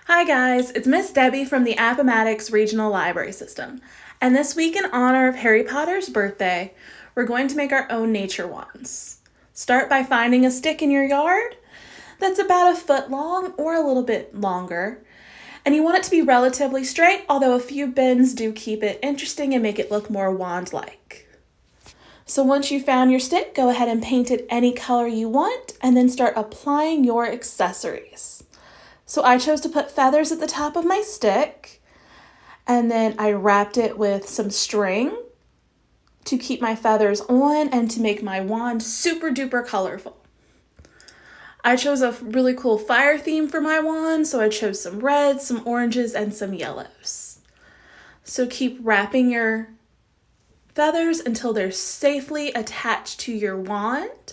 Hi guys, it's Miss Debbie from the Appomattox Regional Library System. And this week in honor of Harry Potter's birthday, we're going to make our own nature wands. Start by finding a stick in your yard that's about a foot long or a little bit longer. And you want it to be relatively straight, although a few bends do keep it interesting and make it look more wand-like. So once you found your stick, go ahead and paint it any color you want and then start applying your accessories. So I chose to put feathers at the top of my stick, and then I wrapped it with some string to keep my feathers on and to make my wand super duper colorful. I chose a really cool fire theme for my wand, so I chose some reds, some oranges, and some yellows. So keep wrapping your feathers until they're safely attached to your wand.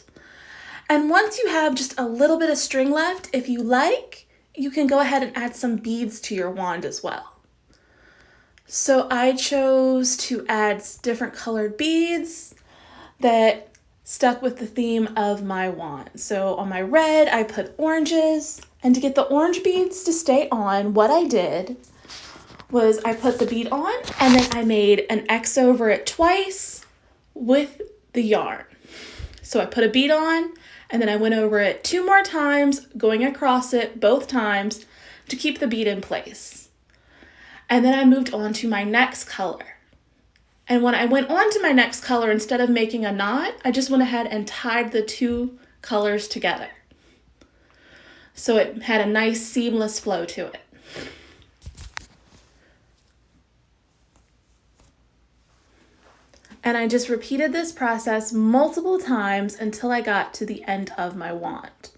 And once you have just a little bit of string left, if you like, you can go ahead and add some beads to your wand as well. So I chose to add different colored beads that stuck with the theme of my wand. So on my red, I put oranges, and to get the orange beads to stay on, what I did was I put the bead on and then I made an X over it twice with the yarn. So I put a bead on and then I went over it 2 more times, going across it both times to keep the bead in place. And then I moved on to my next color. And when I went on to my next color, instead of making a knot, I just went ahead and tied the 2 colors together. So it had a nice seamless flow to it. And I just repeated this process multiple times until I got to the end of my wand.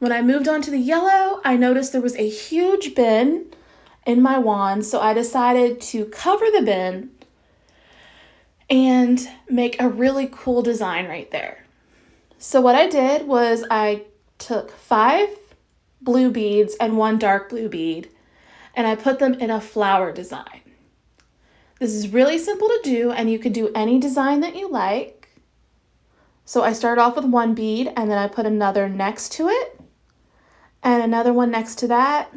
When I moved on to the yellow, I noticed there was a huge bend in my wand, so I decided to cover the bend and make a really cool design right there. So what I did was I took 5 blue beads and 1 dark blue bead, and I put them in a flower design. This is really simple to do, and you could do any design that you like. So I started off with 1 bead, and then I put another next to it, and another one next to that,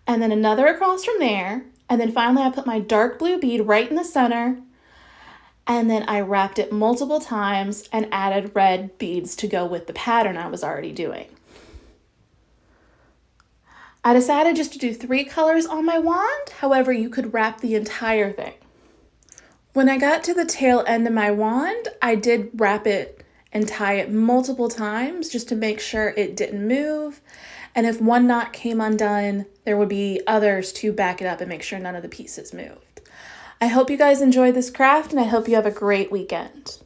and then another across from there, and then finally I put my dark blue bead right in the center, and then I wrapped it multiple times and added red beads to go with the pattern I was already doing. I decided just to do 3 colors on my wand, however, you could wrap the entire thing. When I got to the tail end of my wand, I did wrap it and tie it multiple times just to make sure it didn't move. And if one knot came undone, there would be others to back it up and make sure none of the pieces moved. I hope you guys enjoyed this craft, and I hope you have a great weekend.